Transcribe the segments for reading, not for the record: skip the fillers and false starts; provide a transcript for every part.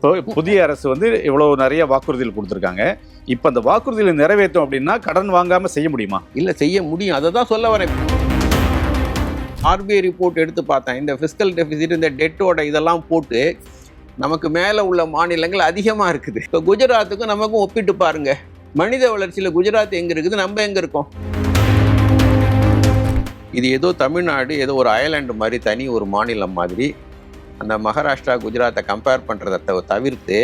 இப்போ புதிய அரசு வந்து இவ்வளவு நிறைய வாக்குறுதிகள் கொடுத்துருக்காங்க. இப்போ அந்த வாக்குறுதிகளை நிறைவேற்றும் அப்படின்னா கடன் வாங்காமல் செய்ய முடியுமா? இல்லை, செய்ய முடியும். அதை தான் சொல்ல வரேன். ஆர்பிஐ ரிப்போர்ட் எடுத்து பார்த்தேன். இந்த ஃபிஸ்கல் டெபிசிட், இந்த டெட்டோட இதெல்லாம் போட்டு நமக்கு மேலே உள்ள மாநிலங்கள் அதிகமாக இருக்குது. இப்போ குஜராத்துக்கும் நமக்கும் ஒப்பிட்டு பாருங்க. மனித வளர்ச்சியில் குஜராத் எங்கே இருக்குது, நம்ம எங்கே இருக்கோம்? இது ஏதோ தமிழ்நாடு ஏதோ ஒரு அயர்லாண்டு மாதிரி தனி ஒரு மாநிலம் மாதிரி அந்த மகாராஷ்டிரா குஜராத்தை கம்பேர் பண்ணுறதை தவிர்த்து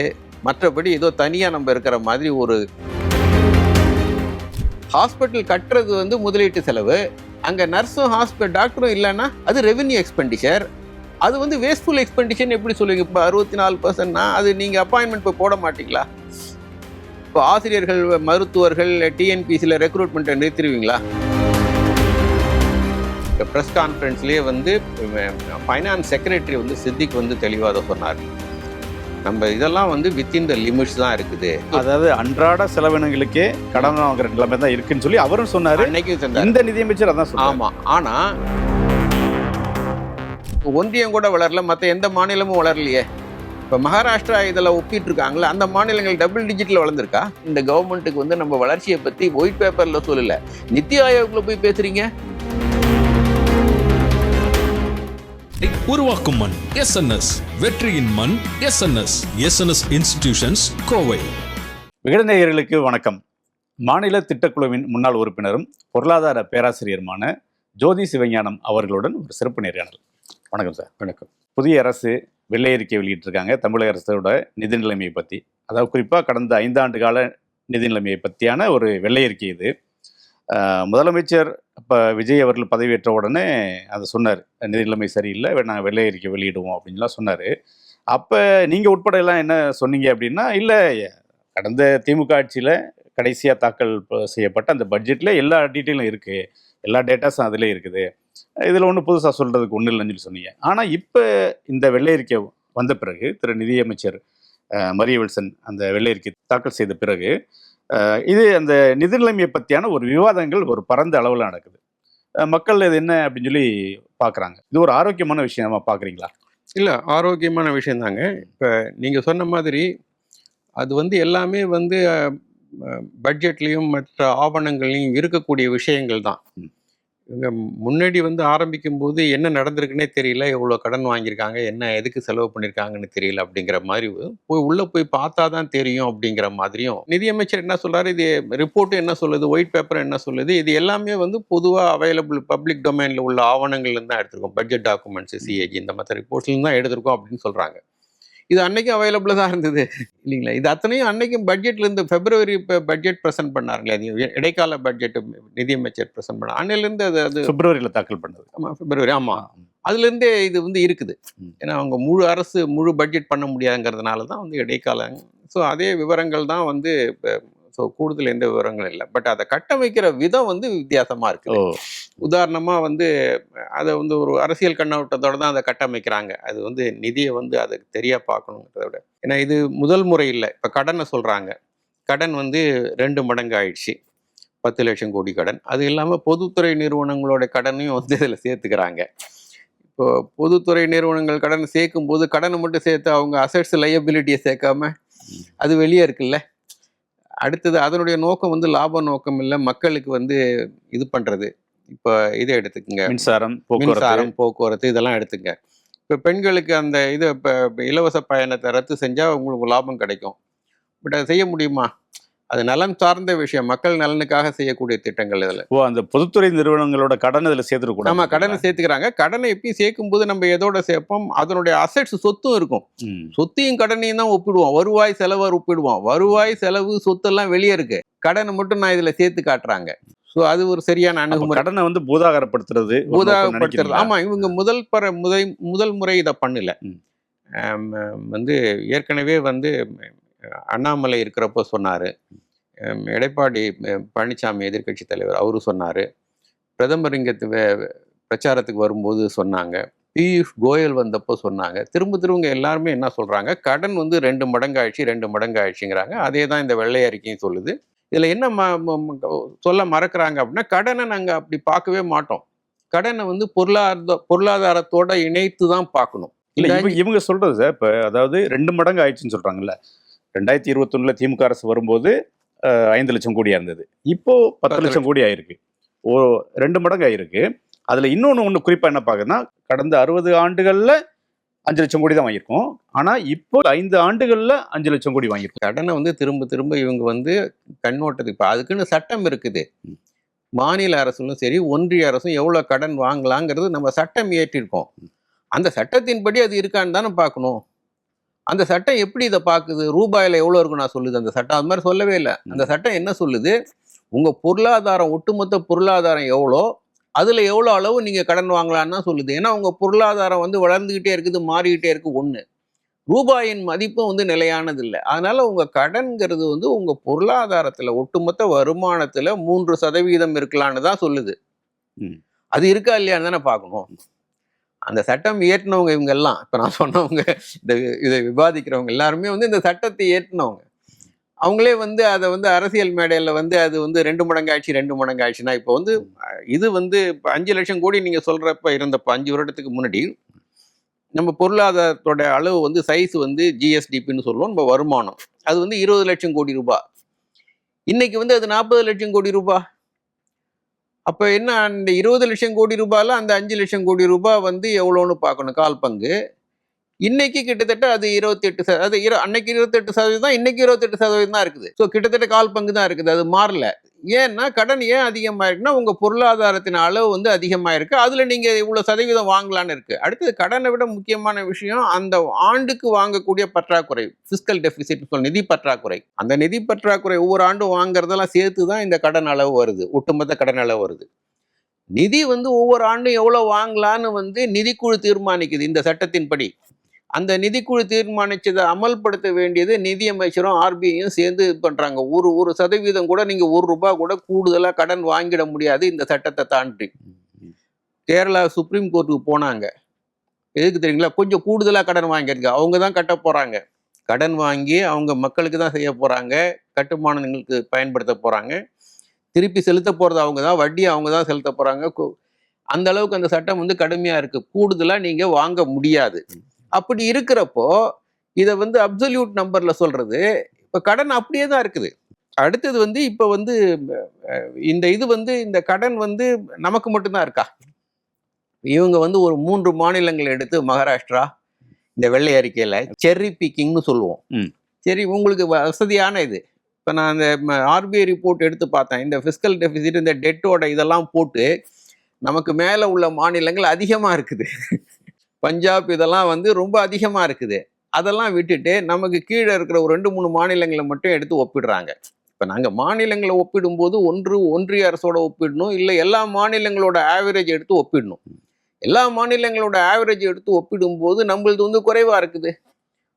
மற்றபடி ஏதோ தனியாக நம்ம இருக்கிற மாதிரி ஒரு ஹாஸ்பிட்டல் கட்டுறது வந்து முதலீட்டு செலவு. அங்கே நர்ஸும் டாக்டரும் இல்லைன்னா அது ரெவென்யூ எக்ஸ்பெண்டிச்சர். அது வந்து வேஸ்ட்ஃபுல் எக்ஸ்பெண்டிச்சர்னு எப்படி சொல்லுவீங்க? இப்போ 64%னா அது நீங்கள் அப்பாயின்மெண்ட் போய் போட மாட்டீங்களா? இப்போ ஆசிரியர்கள், மருத்துவர்கள், டிஎன்பிசியில் ரெக்ரூட்மெண்ட்டை நிறுத்திடுவீங்களா? ப்ரெஸ் கான்ஃபரன்ஸ்லேயே வந்து ஃபைனான்ஸ் செக்ரட்டரி வந்து சித்திக் வந்து தெளிவாக அதை சொன்னார். நம்ம இதெல்லாம் வந்து வித்தின் த லிமிட்ஸ் தான் இருக்குது. அதாவது அன்றாட செலவினங்களுக்கே கடன் வாங்குற நிலைமை தான் இருக்குன்னு சொல்லி அவரும் சொன்னார். அன்னைக்கு இந்த நிதியமைச்சர் அதான் சொன்னார். ஆமாம், ஆனால் ஒன்றியம் கூட வளரல, மற்ற எந்த மாநிலமும் வளரலையே. இப்போ மகாராஷ்டிரா இதில் ஒப்பிட்டு இருக்காங்களே, அந்த மாநிலங்கள் டபுள் டிஜிட்டில் வளர்ந்துருக்கா? இந்த கவர்மெண்ட்டுக்கு வந்து நம்ம வளர்ச்சியை பற்றி ஒயிட் பேப்பரில் சொல்லலை, நித்தி ஆயோக்ல போய் பேசுகிறீங்க. உருவாக்கும் மண் எஸ்என்எஸ், வெற்றியின் மண் எஸ்என்எஸ். SNS institutions, Kovai. விகடநேயர்களுக்கு வணக்கம். மாநில திட்டக்குழுவின் முன்னாள் உறுப்பினரும் பொருளாதார பேராசிரியருமான ஜோதி சிவஞானம் அவர்களுடன் ஒரு சிறப்பு நேர்காணல். வணக்கம் சார். வணக்கம். புதிய அரசு வெள்ளை அறிக்கை வெளியிட்டிருக்காங்க தமிழக அரசோட நிதி நிலைமையை பற்றி. அதாவது குறிப்பாக கடந்த 5 ஆண்டு கால நிதி நிலைமையை பற்றியான ஒரு வெள்ளை அறிக்கை இது. முதலமைச்சர் இப்போ விஜய் அவர்கள் பதவியேற்ற உடனே அதை சொன்னார், நிதி நிலைமை சரியில்லை, நாங்கள் வெள்ளை அறிக்கை வெளியிடுவோம் அப்படின்லாம் சொன்னார். அப்போ நீங்கள் உட்பட எல்லாம் என்ன சொன்னீங்க அப்படின்னா, இல்லை கடந்த திமுக ஆட்சியில் கடைசியாக தாக்கல் செய்யப்பட்ட அந்த பட்ஜெட்டில் எல்லா டீட்டெயிலும் இருக்குது, எல்லா டேட்டாஸும் அதிலே இருக்குது, இதில் ஒன்றும் புதுசாக சொல்கிறதுக்கு ஒன்றும் இல்லைன்னு சொல்லி சொன்னீங்க. ஆனால் இப்போ இந்த வெள்ளை அறிக்கை வந்த பிறகு திரு நிதியமைச்சர் மரிய வில்சன் அந்த வெள்ளை அறிக்கை தாக்கல் செய்த பிறகு இது அந்த நிதி நிலைமையை பற்றியான ஒரு விவாதங்கள் ஒரு பரந்த அளவில் நடக்குது. மக்கள் இது என்ன அப்படின்னு சொல்லி பார்க்குறாங்க. இது ஒரு ஆரோக்கியமான விஷயமா பார்க்குறீங்களா? இல்லை, ஆரோக்கியமான விஷயந்தாங்க. இப்போ நீங்கள் சொன்ன மாதிரி அது வந்து எல்லாமே வந்து பட்ஜெட்லேயும் மற்ற ஆவணங்கள்லையும் இருக்கக்கூடிய விஷயங்கள் தான். இவங்க முன்னாடி வந்து ஆரம்பிக்கும் போது என்ன நடந்திருக்குன்னே தெரியல, எவ்வளோ கடன் வாங்கியிருக்காங்க, என்ன எதுக்கு செலவு பண்ணியிருக்காங்கன்னு தெரியல அப்படிங்கிற மாதிரி உள்ளே போய் பார்த்தா தான் தெரியும் அப்படிங்கிற மாதிரியும் நிதியமைச்சர் என்ன சொல்கிறாரு, இது ரிப்போர்ட்டு என்ன சொல்லுது, ஒயிட் பேப்பர் என்ன சொல்லுது, இது எல்லாமே வந்து பொதுவாக அவைலபிள் பப்ளிக் டொமைனில் உள்ள ஆவணங்கள்லேருந்து தான் எடுத்திருக்கோம். பட்ஜெட் டாக்குமெண்ட்ஸு, சிஏஜி, இந்த மற்ற ரிப்போர்ட்ஸ்லேருந்து தான் எடுத்திருக்கோம் அப்படின்னு சொல்கிறாங்க. இது அன்னைக்கும் அவைலபிளாக தான் இருந்தது இல்லைங்களா? இது அத்தனையும் அன்னைக்கும் பட்ஜெட்ல இருந்து பிப்ரவரி இப்போ பட்ஜெட் ப்ரெசென்ட் பண்ணாருங்களே, அது இடைக்கால பட்ஜெட் நிதியமைச்சர் ப்ரெசென்ட் பண்ணார். அன்னையிலேருந்து அது பிப்ரவரியில் தாக்கல் பண்ணது. ஆமாம், பிப்ரவரி. ஆமாம், அதுலேருந்தே இது வந்து இருக்குது. ஏன்னா அவங்க முழு பட்ஜெட் பண்ண முடியாதுங்கிறதுனால தான் வந்து இடைக்கால. ஸோ அதே விவரங்கள் தான் வந்து இப்போ. ஸோ கூடுதல் எந்த விவரங்களும் இல்லை. பட் அதை கட்டமைக்கிற விதம் வந்து வித்தியாசமாக இருக்குது. உதாரணமாக வந்து அதை வந்து ஒரு அரசியல் கண்ணோட்டத்தோடு தான் அதை கட்டமைக்கிறாங்க. அது வந்து நிதியை வந்து அதுக்கு தெரியா பார்க்கணுங்கிறத விட, ஏன்னா இது முதல் முறை இல்லை. இப்போ கடனை சொல்கிறாங்க, கடன் வந்து 2 மடங்கு ஆயிடுச்சு, 10 லட்சம் கோடி கடன். அது இல்லாமல் பொதுத்துறை நிறுவனங்களோட கடனையும் வந்து இதில் சேர்த்துக்கிறாங்க. இப்போ பொதுத்துறை நிறுவனங்கள் கடனை சேர்க்கும் போது கடனை மட்டும் சேர்த்து அவங்க அசெட்ஸ் லையபிலிட்டியை சேர்க்காம அது வெளியே இருக்குல்ல. அடுத்தது அதனுடைய நோக்கம் வந்து லாப நோக்கம் இல்லை, மக்களுக்கு வந்து இது பண்ணுறது. இப்போ இதை எடுத்துக்கங்க, மின்சாரம், போக்குவரத்து இதெல்லாம் எடுத்துங்க. இப்போ பெண்களுக்கு அந்த இது இப்போ இலவச பயணத்தை ரத்து செஞ்சால் உங்களுக்கு லாபம் கிடைக்கும். பட் அதை செய்ய முடியுமா? அது நலன் சார்ந்த விஷயம், மக்கள் நலனுக்காக செய்யக்கூடிய திட்டங்கள் இதில். அந்த பொதுத்துறை நிறுவனங்களோட கடன் இதில் சேர்த்துருக்கூடாது. ஆமாம், கடனை சேர்த்துக்கிறாங்க. கடனை எப்பயும் சேர்க்கும்போது நம்ம எதோட சேர்ப்போம், அதனுடைய அசெட்ஸ், சொத்தும் இருக்கும். சொத்தையும் கடனையும் தான் ஒப்பிடுவோம், வருவாய் செலவை ஒப்பிடுவோம். வருவாய் செலவு சொத்தெல்லாம் வெளியே இருக்கு, கடனை மட்டும் நான் இதில் சேர்த்து காட்டுறாங்க. ஸோ அது ஒரு சரியான அணுகுமுறை. கடனை வந்து பூதாகரப்படுத்துறது. ஆமாம், இவங்க முதல் முறை இதை பண்ணல. வந்து ஏற்கனவே வந்து அண்ணாமலை இருக்கிறப்போ சொன்னார், எடப்பாடி பழனிசாமி எதிர்கட்சி தலைவர் அவரு சொன்னார், பிரதமர் இங்கே பிரச்சாரத்துக்கு வரும்போது சொன்னாங்க, பியூஷ் கோயல் வந்தப்போ சொன்னாங்க. திரும்ப எல்லாருமே என்ன சொல்கிறாங்க, கடன் வந்து 2 மடங்கு ஆயிடுச்சுங்கிறாங்க. அதே தான் இந்த வெள்ளை அறிக்கையும் சொல்லுது. இதில் என்ன சொல்ல மறக்கிறாங்க அப்படின்னா, கடனை நாங்கள் அப்படி பார்க்கவே மாட்டோம். கடனை வந்து பொருளாதாரத்தோட இணைத்து தான் பார்க்கணும். இல்ல இவங்க சொல்றது சார், இப்ப அதாவது 2 மடங்கு ஆயிடுச்சுன்னு சொல்றாங்கல்ல. 2021 திமுக அரசு வரும்போது 5 லட்சம் கோடியா இருந்தது. இப்போ 10 லட்சம் கோடி ஆயிருக்கு. 2 மடங்கு ஆயிருக்கு. அதுல இன்னொன்னு குறிப்பா என்ன பாக்குறதுன்னா, கடந்த 60 ஆண்டுகள்ல 5 லட்சம் கோடி தான் வாங்கியிருக்கோம். ஆனா இப்போ 5 ஆண்டுகள்ல 5 லட்சம் கோடி வாங்கியிருக்கோம். கடனை வந்து திரும்ப திரும்ப இவங்க வந்து கண்ணோட்டத்துக்கு இப்போ அதுக்குன்னு சட்டம் இருக்குது. மாநில அரசும் சரி, ஒன்றிய அரசும் எவ்வளோ கடன் வாங்கலாங்கிறது நம்ம சட்டம் இயற்றிருக்கோம். அந்த சட்டத்தின்படி அது இருக்கான்னு தானே பார்க்கணும். அந்த சட்டம் எப்படி இதை பார்க்குது? ரூபாயில் எவ்வளோ இருக்குன்னு நான் சொல்லுது அந்த சட்டம்? அது மாதிரி சொல்லவே இல்லை. அந்த சட்டம் என்ன சொல்லுது? உங்கள் பொருளாதாரம், ஒட்டுமொத்த பொருளாதாரம் எவ்வளோ, அதில் எவ்வளோ அளவு நீங்கள் கடன் வாங்கலான்னு தான் சொல்லுது. ஏன்னா உங்கள் பொருளாதாரம் வந்து வளர்ந்துக்கிட்டே இருக்குது, மாறிக்கிட்டே இருக்குது. ஒன்று, ரூபாயின் மதிப்பும் வந்து நிலையானது இல்லை. அதனால உங்கள் கடன்கிறது வந்து உங்கள் பொருளாதாரத்தில் ஒட்டுமொத்த வருமானத்தில் 3% இருக்கலான்னு தான் சொல்லுது. அது இருக்கா இல்லையான்னு தானே பார்க்கணும். அந்த சட்டம் இயற்றினவங்க இவங்க எல்லாம், இப்போ நான் சொன்னவங்க, இதை விவாதிக்கிறவங்க எல்லாருமே வந்து இந்த சட்டத்தை இயற்றினவங்க. அவங்களே வந்து அதை வந்து அரசியல் மேடையில் வந்து அது வந்து 2 மடங்கு ஆயிடுச்சு 2 மடங்கு ஆயிடுச்சுன்னா, இப்போ வந்து இது வந்து இப்போ 5 லட்சம் கோடி நீங்கள் சொல்கிறப்ப இருந்தப்போ 5 வருடத்துக்கு முன்னாடி நம்ம பொருளாதாரத்தோட அளவு வந்து சைஸ் வந்து ஜிஎஸ்டிபின்னு சொல்லுவோம், நம்ம வருமானம். அது வந்து 20 லட்சம் கோடி ரூபாய். இன்னைக்கு வந்து அது 40 லட்சம் கோடி ரூபாய். அப்போ என்ன, அந்த 20 லட்சம் கோடி ரூபாயில் அந்த 5 லட்சம் கோடி ரூபாய் வந்து எவ்வளோன்னு பார்க்கணும், 1/4 பங்கு. இன்னைக்கு கிட்டத்தட்ட அது 28%, அன்னைக்கு 28%, இன்னைக்கு 28% தான் இருக்குது. ஸோ கிட்டத்தட்ட 1/4 பங்கு தான் இருக்குது, அது மாறல. ஏன்னா கடன் ஏன் அதிகமாயிருக்குன்னா உங்கள் பொருளாதாரத்தின் அளவு வந்து அதிகமாயிருக்கு, அதில் நீங்கள் இவ்வளோ சதவீதம் வாங்கலான்னு இருக்குது. அடுத்தது கடனை விட முக்கியமான விஷயம் அந்த ஆண்டுக்கு வாங்கக்கூடிய பற்றாக்குறை, ஃபிஸ்கல் டெபிசிட் சொல்ல, நிதி பற்றாக்குறை. அந்த நிதி பற்றாக்குறை ஒவ்வொரு ஆண்டும் வாங்குறதெல்லாம் சேர்த்து தான் இந்த கடன் அளவு வருது, ஒட்டுமொத்த கடன் அளவு வருது. நிதி வந்து ஒவ்வொரு ஆண்டும் எவ்வளோ வாங்கலான்னு வந்து நிதிக்குழு தீர்மானிக்குது இந்த சட்டத்தின்படி. அந்த நிதிக்குழு தீர்மானிச்சதை அமல்படுத்த வேண்டியது நிதியமைச்சரும் ஆர்பிஐயும் சேர்ந்து இது பண்ணுறாங்க. ஒரு சதவீதம் கூட நீங்கள் ₹1 கூட கூடுதலாக கடன் வாங்கிட முடியாது இந்த சட்டத்தை தாண்டி. கேரளா சுப்ரீம் கோர்ட்டுக்கு போனாங்க. எதுக்கு தெரியுங்களா? கொஞ்சம் கூடுதலாக கடன் வாங்கியிருக்க, அவங்க தான் கட்ட போகிறாங்க. கடன் வாங்கி அவங்க மக்களுக்கு தான் செய்ய போகிறாங்க, கட்டுமானங்களுக்கு பயன்படுத்த போகிறாங்க, திருப்பி செலுத்த போகிறது அவங்க தான், வட்டியை அவங்க தான் செலுத்த போகிறாங்க. அந்த அளவுக்கு அந்த சட்டம் வந்து கடுமையாக இருக்குது. கூடுதலாக நீங்கள் வாங்க முடியாது. அப்படி இருக்கிறப்போ இதை வந்து அப்சல்யூட் நம்பரில் சொல்கிறது, இப்போ கடன் அப்படியே தான் இருக்குது. அடுத்தது வந்து இப்போ வந்து இந்த இது வந்து இந்த கடன் வந்து நமக்கு மட்டும்தான் இருக்கா? இவங்க வந்து ஒரு 3 மாநிலங்கள் எடுத்து, மகாராஷ்டிரா, இந்த வெள்ளை அறிக்கையில் செர்ரி பிக்கிங்னு சொல்லுவோம். சரி, உங்களுக்கு வசதியான இது. இப்போ நான் அந்த ஆர்பிஐ ரிப்போர்ட் எடுத்து பார்த்தேன். இந்த ஃபிஸ்கல் டெபிசிட், இந்த டெட்டோட இதெல்லாம் போட்டு நமக்கு மேலே உள்ள மாநிலங்கள் அதிகமாக இருக்குது. பஞ்சாப் இதெல்லாம் வந்து ரொம்ப அதிகமாக இருக்குது. அதெல்லாம் விட்டுட்டு நமக்கு கீழே இருக்கிற ஒரு 2-3 மாநிலங்களை மட்டும் எடுத்து ஒப்பிடுறாங்க. இப்போ நாங்கள் மாநிலங்களை ஒப்பிடும்போது ஒன்றிய அரசோட ஒப்பிடணும், இல்லை எல்லா மாநிலங்களோட ஆவரேஜ் எடுத்து ஒப்பிடணும். எல்லா மாநிலங்களோட ஆவரேஜ் எடுத்து ஒப்பிடும்போது நம்மளது வந்து குறைவாக இருக்குது.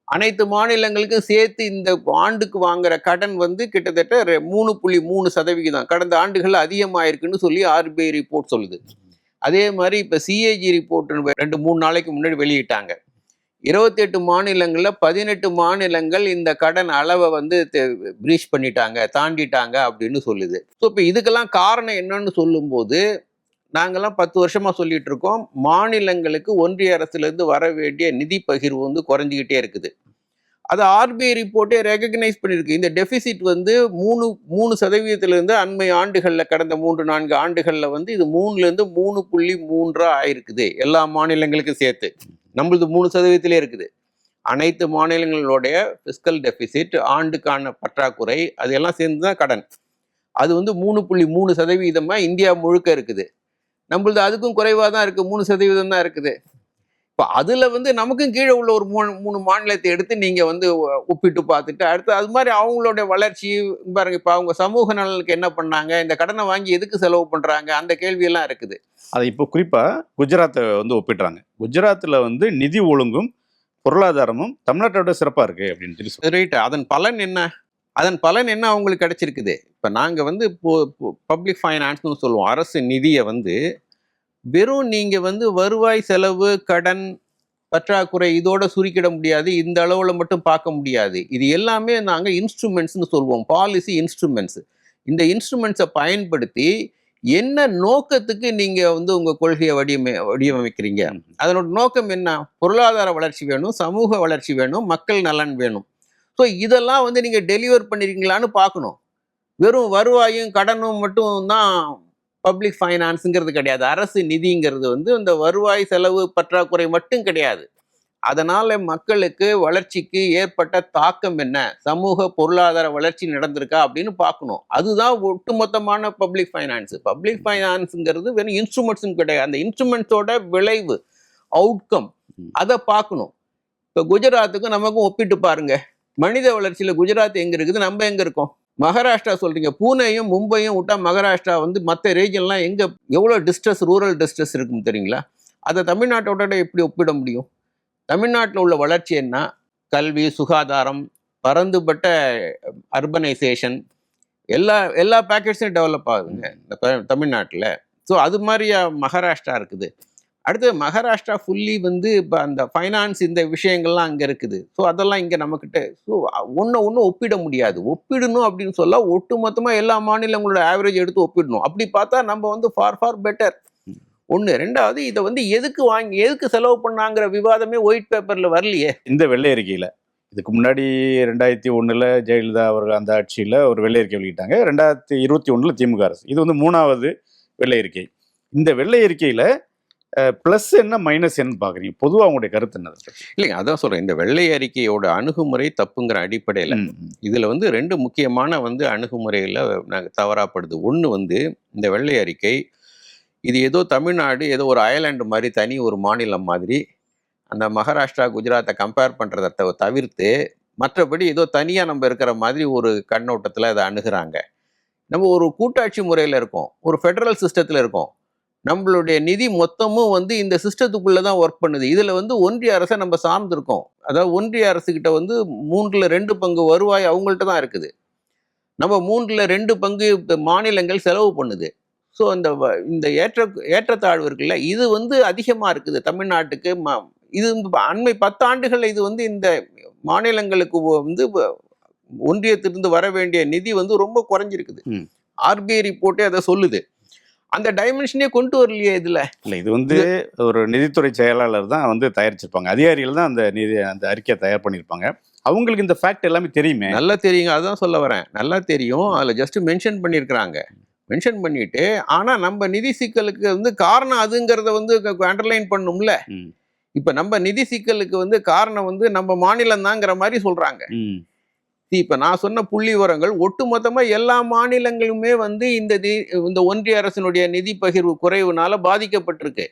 அனைத்து மாநிலங்களுக்கும் சேர்த்து இந்த ஆண்டுக்கு வாங்குற கடன் வந்து கிட்டத்தட்ட 3.3% கடந்த ஆண்டுகள் அதிகமாயிருக்குன்னு சொல்லி ஆர்பிஐ ரிப்போர்ட் சொல்லுது. அதே மாதிரி இப்போ சிஏஜி ரிப்போர்ட் 2-3 நாளைக்கு முன்னாடி வெளியிட்டாங்க. 28 மாநிலங்களில் 18 மாநிலங்கள் இந்த கடன் அளவை வந்து பிரீச் பண்ணிட்டாங்க, தாண்டிட்டாங்க அப்படின்னு சொல்லுது. ஸோ இப்போ இதுக்கெல்லாம் காரணம் என்னன்னு சொல்லும்போது, நாங்கள்லாம் 10 வருஷமாக சொல்லிட்டு இருக்கோம், மாநிலங்களுக்கு ஒன்றிய அரசுலேருந்து வர வேண்டிய நிதி பகிர்வு வந்து குறைஞ்சிக்கிட்டே இருக்குது. அது ஆர்பிஐ ரிப்போர்ட்டே ரெகக்னைஸ் பண்ணியிருக்கு. இந்த டெபிசிட் வந்து 3% அண்மை ஆண்டுகளில், கடந்த 3-4 ஆண்டுகளில் வந்து இது 3லேருந்து 3.3 ஆயிருக்குது எல்லா மாநிலங்களுக்கும் சேர்த்து. நம்மளது 3% இருக்குது. அனைத்து மாநிலங்களுடைய ஃபிஸ்கல் டெபிசிட், ஆண்டுக்கான பற்றாக்குறை, அதெல்லாம் சேர்ந்து தான் கடன். அது வந்து 3.3% இந்தியா முழுக்க இருக்குது. நம்மளது அதுக்கும் குறைவாக தான் இருக்குது, 3% தான் இருக்குது. இப்போ அதில் வந்து நமக்கும் கீழே உள்ள ஒரு 3 மாநிலத்தை எடுத்து நீங்கள் வந்து ஒப்பிட்டு பார்த்துட்டு, அடுத்து அது மாதிரி அவங்களோட வளர்ச்சி பாருங்க. இப்போ அவங்க சமூக நலனுக்கு என்ன பண்ணாங்க, இந்த கடனை வாங்கி எதுக்கு செலவு பண்ணுறாங்க, அந்த கேள்வியெல்லாம் இருக்குது. அதை இப்போ குறிப்பாக குஜராத்தை வந்து ஒப்பிடுறாங்க. குஜராத்தில் வந்து நிதி ஒழுங்கும் பொருளாதாரமும் தமிழ்நாட்டோட சிறப்பாக இருக்குது அப்படின்னு சொல்லி. ரைட். அதன் பலன் என்ன அவங்களுக்கு கிடைச்சிருக்குது? இப்போ நாங்கள் வந்து பப்ளிக் ஃபைனான்ஸ்னு சொல்லுவோம், அரசு நிதியை வந்து வெறும் நீங்கள் வந்து வருவாய், செலவு, கடன், பற்றாக்குறை இதோட சுருக்கிட முடியாது, இந்த அளவில் மட்டும் பார்க்க முடியாது. இது எல்லாமே நாங்கள் இன்ஸ்ட்ருமெண்ட்ஸ்னு சொல்லுவோம், பாலிசி இன்ஸ்ட்ருமெண்ட்ஸ். இந்த இன்ஸ்ட்ருமெண்ட்ஸை பயன்படுத்தி என்ன நோக்கத்துக்கு நீங்க வந்து உங்க கொள்கையை வடிவமைக்கிறீங்க? அதனோட நோக்கம் என்ன? பொருளாதார வளர்ச்சி வேணும், சமூக வளர்ச்சி வேணும், மக்கள் நலன் வேணும். ஸோ இதெல்லாம் வந்து நீங்க டெலிவர் பண்ணிருக்கீங்களான்னு பார்க்கணும். வெறும் வருவாயும் கடனும் மட்டும் தான் பப்ளிக் ஃபைனான்ஸுங்கிறது கிடையாது. அரசு நிதிங்கிறது வந்து இந்த வருவாய் செலவு பற்றாக்குறை மட்டும் கிடையாது. அதனால மக்களுக்கு வளர்ச்சிக்கு ஏற்பட்ட தாக்கம் என்ன, சமூக பொருளாதார வளர்ச்சி நடந்திருக்கா அப்படின்னு பார்க்கணும். அதுதான் ஒட்டுமொத்தமான பப்ளிக் ஃபைனான்ஸ். பப்ளிக் ஃபைனான்ஸுங்கிறது வெறும் இன்ஸ்ட்ருமெண்ட்ஸும் கிடையாது. அந்த இன்ஸ்ட்ருமெண்ட்ஸோட விளைவு, அவுட்கம், அதை பார்க்கணும். இப்போ குஜராத்துக்கும் நமக்கும் ஒப்பிட்டு பாருங்க. மனித வளர்ச்சியில் குஜராத் எங்க இருக்குது, நம்ம எங்க இருக்கோம்? மகாராஷ்டிரா சொல்றீங்க, பூனேயும் மும்பையும் விட்டா மகாராஷ்டிரா வந்து மற்ற ரீஜன்லாம் எங்க எவ்வளோ டிஸ்ட்ரெஸ், ரூரல் டிஸ்ட்ரெஸ் இருக்குன்னு தெரியுங்களா? அதை தமிழ்நாட்டோட எப்படி ஒப்பிட முடியும்? தமிழ்நாட்டில் உள்ள வளர்ச்சி என்ன? கல்வி, சுகாதாரம், பரந்துபட்ட அர்பனைசேஷன், எல்லா பேக்கேஜ்ஸும் டெவலப் ஆகுதுங்க இந்த தமிழ்நாட்டில். ஸோ அது மாதிரியா மகாராஷ்டிரா இருக்குது. அடுத்து மகாராஷ்டிரா ஃபுல்லி வந்து இப்போ அந்த ஃபைனான்ஸ் இந்த விஷயங்கள்லாம் அங்கே இருக்குது. ஸோ அதெல்லாம் இங்கே நம்மக்கிட்ட. ஸோ ஒன்று ஒப்பிட முடியாது. ஒப்பிடணும் அப்படின்னு சொல்ல ஒட்டுமொத்தமாக எல்லா மாநிலங்களோட ஆவரேஜ் எடுத்து ஒப்பிடணும். அப்படி பார்த்தா நம்ம வந்து ஃபார் பெட்டர். ஒன்று. ரெண்டாவது, இதை வந்து எதுக்கு செலவு பண்ணாங்கிற விவாதமே ஒயிட் பேப்பரில் வரலையே. இந்த வெள்ளை அறிக்கையில் இதுக்கு முன்னாடி 2001 ஜெயலலிதா அவர்கள் அந்த ஆட்சியில் ஒரு வெள்ளை அறிக்கை வெளியிட்டாங்க. 2021 திமுக அரசு. இது வந்து 3வது வெள்ளை அறிக்கை. இந்த வெள்ளை அறிக்கையில் ப்ளஸ் என்ன மைனஸ் என்ன பார்க்குறீங்க? பொதுவாக அவங்களுடைய கருத்து என்ன? இல்லைங்க, அதான் சொல்கிறேன். இந்த வெள்ளை அறிக்கையோட அணுகுமுறை தப்புங்கிற அடிப்படையில் இதில் வந்து 2 முக்கியமான வந்து அணுகுமுறையில் நாங்கள் தவறாப்படுது. ஒன்று வந்து இந்த வெள்ளை அறிக்கை இது ஏதோ தமிழ்நாடு ஏதோ ஒரு அயர்லாண்டு மாதிரி தனி ஒரு மாநிலம் மாதிரி அந்த மகாராஷ்டிரா குஜராத்தை கம்பேர் பண்ணுறதை தவிர்த்து மற்றபடி ஏதோ தனியாக நம்ம இருக்கிற மாதிரி ஒரு கண்ணோட்டத்தில் அதை அணுகிறாங்க. நம்ம ஒரு கூட்டாட்சி முறையில் இருக்கோம், ஒரு ஃபெடரல் சிஸ்டத்தில் இருக்கோம். நம்மளுடைய நிதி மொத்தமும் வந்து இந்த சிஸ்டத்துக்குள்ளே தான் ஒர்க் பண்ணுது. இதில் வந்து ஒன்றிய அரசை நம்ம சார்ந்திருக்கோம். அதாவது ஒன்றிய அரசுக்கிட்ட வந்து 3/2 பங்கு வருவாய் அவங்கள்ட்ட தான் இருக்குது. நம்ம 3/2 பங்கு மாநிலங்கள் செலவு பண்ணுது. ஸோ இந்த ஏற்றத்தாழ்வு இருக்குல்ல, இது வந்து அதிகமாக இருக்குது தமிழ்நாட்டுக்கு. இது அண்மை 10 ஆண்டுகளில் இது வந்து இந்த மாநிலங்களுக்கு வந்து ஒன்றியத்திலிருந்து வர வேண்டிய நிதி வந்து ரொம்ப குறைஞ்சிருக்குது. ஆர்பிஐ ரிப்போர்ட்டே அதை சொல்லுது. அந்த டைமென்ஷனே கொண்டு வரலையே இதில். இல்லை, இது வந்து ஒரு நிதித்துறை செயலாளர் தான் வந்து தயாரிச்சிருப்பாங்க. அதிகாரிகள் தான் அந்த அறிக்கையை தயார் பண்ணியிருப்பாங்க. அவங்களுக்கு இந்த ஃபேக்ட் எல்லாமே தெரியுமே. நல்லா தெரியுங்க, அதுதான் சொல்ல வரேன். நல்லா தெரியும். அதில் ஜஸ்ட் மென்ஷன் பண்ணியிருக்கிறாங்க. மென்ஷன் பண்ணிட்டு, ஆனால் நம்ம நிதி சிக்கலுக்கு வந்து காரணம் அதுங்கிறத வந்து அண்டர்லைன் பண்ணும்ல. இப்போ நம்ம நிதி சிக்கலுக்கு வந்து காரணம் வந்து நம்ம மாநிலம் தாங்கிற மாதிரி சொல்கிறாங்க. இப்போ நான் சொன்ன புள்ளி விவரங்கள் ஒட்டுமொத்தமாக எல்லா மாநிலங்களுமே வந்து இந்த ஒன்றிய அரசினுடைய நிதி பகிர்வு குறைவுனால பாதிக்கப்பட்டிருக்கு.